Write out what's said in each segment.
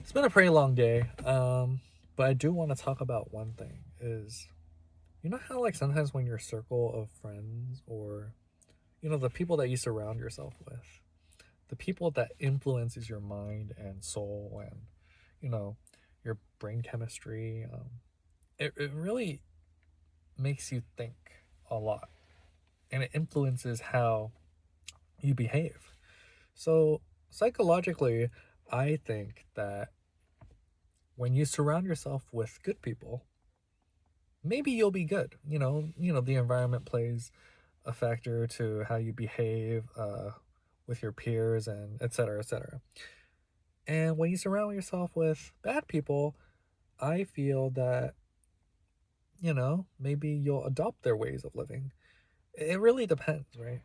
It's been a pretty long day. But I do want to talk about one thing is you know how like sometimes when your circle of friends or the people that you surround yourself with, the people that influences your mind and soul and you know your brain chemistry, it really makes you think a lot and it influences how you behave. So psychologically, I think that when you surround yourself with good people, maybe you'll be good. The environment plays a factor to how you behave with your peers and et cetera, et cetera. And when you surround yourself with bad people, I feel that, maybe you'll adopt their ways of living. It really depends, right?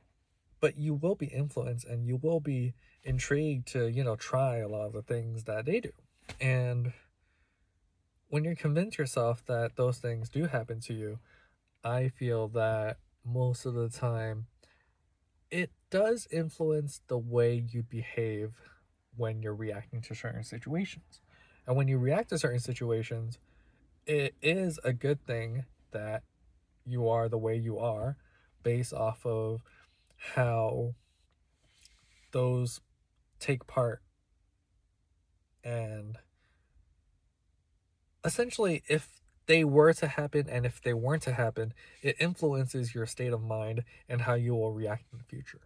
But you will be influenced and you will be intrigued to, try a lot of the things that they do. And when you convince yourself that those things do happen to you, I feel that most of the time it does influence the way you behave when you're reacting to certain situations. And when you react to certain situations, it is a good thing that you are the way you are based off of how those take part. And essentially, if they were to happen and if they weren't to happen, it influences your state of mind and how you will react in the future.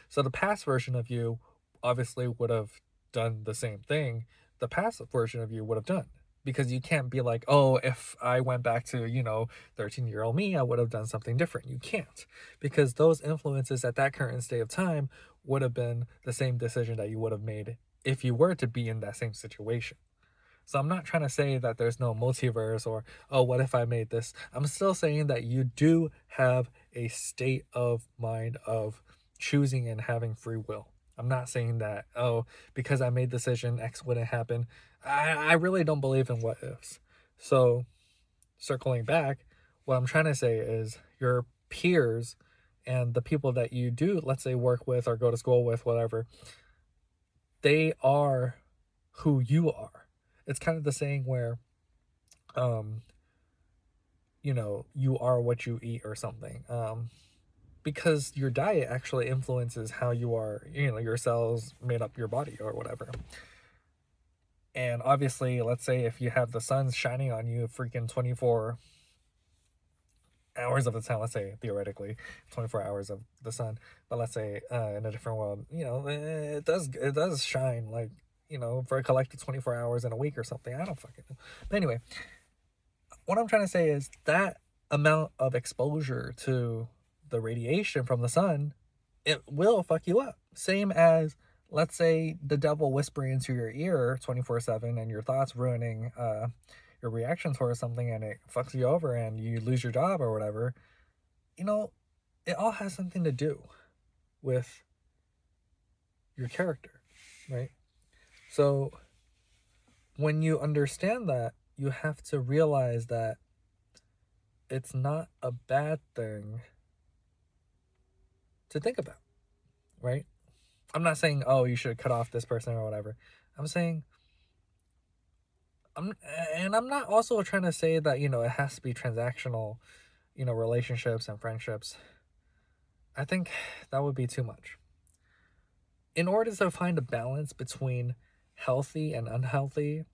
So the past version of you obviously would have done the same thing the past version of you would have done. Because you can't be like, oh, if I went back to, 13-year-old me, I would have done something different. You can't. Because those influences at that current state of time would have been the same decision that you would have made if you were to be in that same situation. So I'm not trying to say that there's no multiverse or, oh, what if I made this? I'm still saying that you do have a state of mind of choosing and having free will. I'm not saying that, oh, because I made decision X wouldn't happen. I really don't believe in what ifs. So circling back, what I'm trying to say is your peers and the people that you do, let's say, work with or go to school with, whatever, they are who you are. It's kind of the saying where um you are what you eat or something. Because your diet actually influences how you are, your cells made up your body or whatever. And obviously, let's say if you have the sun shining on you freaking 24 hours of the time, let's say theoretically 24 hours of the sun, but let's say in a different world, it does shine like, for a collective 24 hours in a week or something. I don't fucking know. But anyway, what I'm trying to say is that amount of exposure to the radiation from the sun, it will fuck you up. Same as, let's say, the devil whispering into your ear 24/7 and your thoughts ruining your reaction towards something and it fucks you over and you lose your job or whatever. You know, it all has something to do with your character, right? So when you understand that, you have to realize that it's not a bad thing to think about, right? I'm not saying, oh, you should cut off this person or whatever. I'm saying, I'm, and I'm not also trying to say that, it has to be transactional, relationships and friendships. I think that would be too much. In order to find a balance between healthy and unhealthy,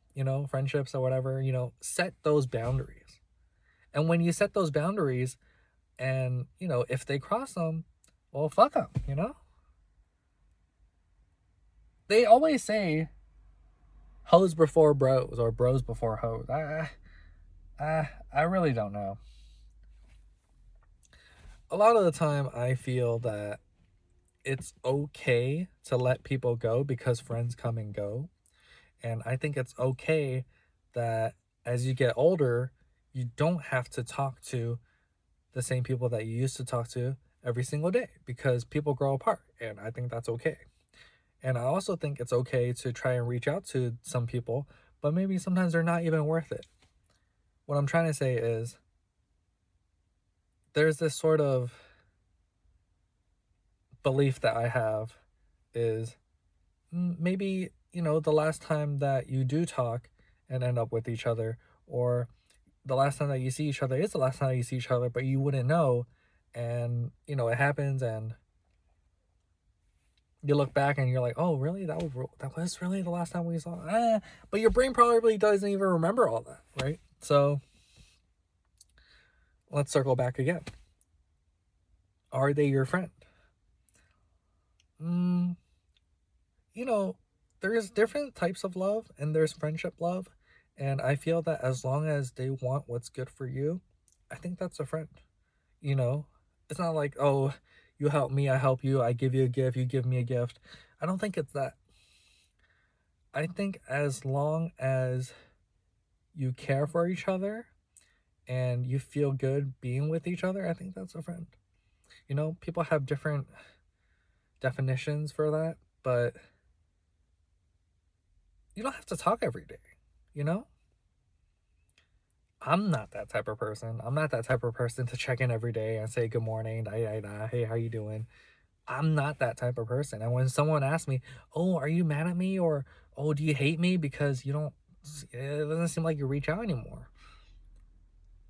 friendships or whatever, set those boundaries. And when you set those boundaries and, if they cross them, well, fuck them, They always say hoes before bros or bros before hoes. I really don't know. A lot of the time, I feel that it's okay to let people go because friends come and go. And I think it's okay that as you get older, you don't have to talk to the same people that you used to talk to every single day because people grow apart. And I think that's okay. And I also think it's okay to try and reach out to some people, but maybe sometimes they're not even worth it. What I'm trying to say is there's this sort of belief that I have is maybe, the last time that you do talk and end up with each other, or the last time that you see each other is the last time you see each other, but you wouldn't know, and it happens, and you look back and you're like, oh, really? That was really the last time we saw. But your brain probably doesn't even remember all that, right? So let's circle back again. Are they your friend? Mm, you know, there's different types of love, and there's friendship love, and I feel that as long as they want what's good for you, I think that's a friend. You know, it's not like, oh, you help me, I help you, I give you a gift, you give me a gift. I don't think it's that. I think as long as you care for each other and you feel good being with each other, I think that's a friend. People have different definitions for that, but you don't have to talk every day, you know? I'm not that type of person. I'm not that type of person to check in every day and say good morning, da da da, hey, how you doing? I'm not that type of person. And when someone asks me, "Oh, are you mad at me?" or "Oh, do you hate me because you don't it doesn't seem like you reach out anymore."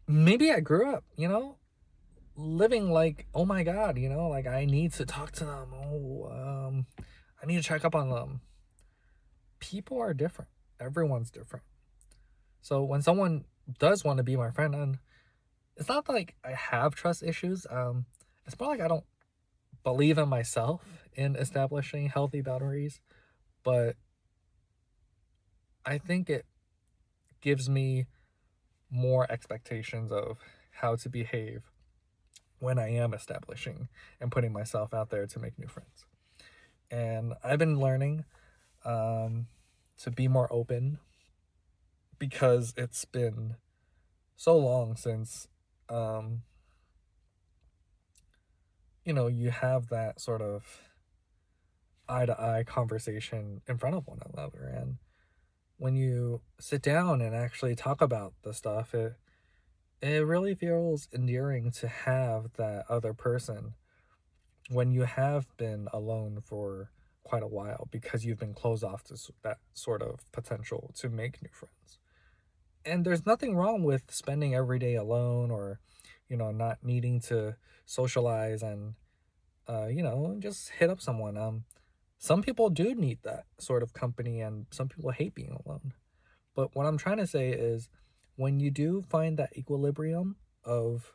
Maybe I grew up, living like, "Oh my god," like I need to talk to them. Oh, I need to check up on them. People are different. Everyone's different. So when someone does want to be my friend, and it's not like I have trust issues. It's more like I don't believe in myself in establishing healthy boundaries, but I think it gives me more expectations of how to behave when I am establishing and putting myself out there to make new friends. And I've been learning um, to be more open because it's been so long since um, you have that sort of eye to eye conversation in front of one another. And when you sit down and actually talk about the stuff, it really feels endearing to have that other person when you have been alone for quite a while because you've been closed off to that sort of potential to make new friends. And there's nothing wrong with spending every day alone, or not needing to socialize and just hit up someone. Some people do need that sort of company, and some people hate being alone. But what I'm trying to say is, when you do find that equilibrium of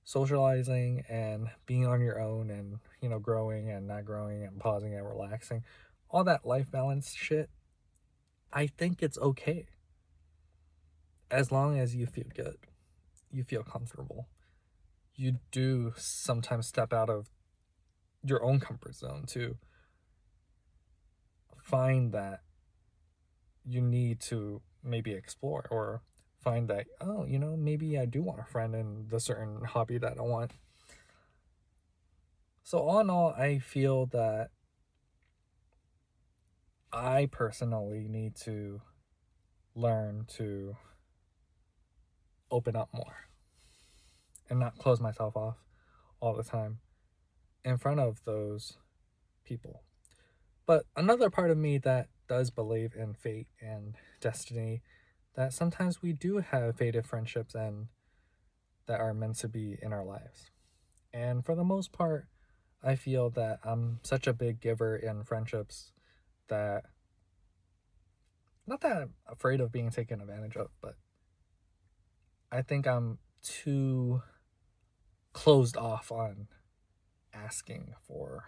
socializing and being on your own, and growing and not growing and pausing and relaxing, all that life balance shit, I think it's okay as long as you feel good, you feel comfortable. You do sometimes step out of your own comfort zone to find that you need to maybe explore, or find that, oh, maybe I do want a friend in the certain hobby that I want. So all in all, I feel that I personally need to learn to open up more and not close myself off all the time in front of those people. But another part of me that does believe in fate and destiny, that sometimes we do have fated friendships and that are meant to be in our lives. And for the most part, I feel that I'm such a big giver in friendships that, not that I'm afraid of being taken advantage of, but I think I'm too closed off on asking for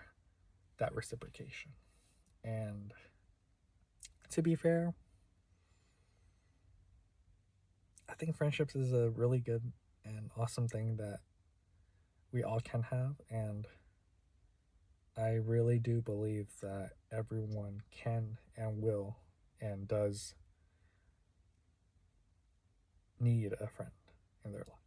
that reciprocation. And to be fair, I think friendships is a really good and awesome thing that we all can have. And I really do believe that everyone can and will and does need a friend in their life.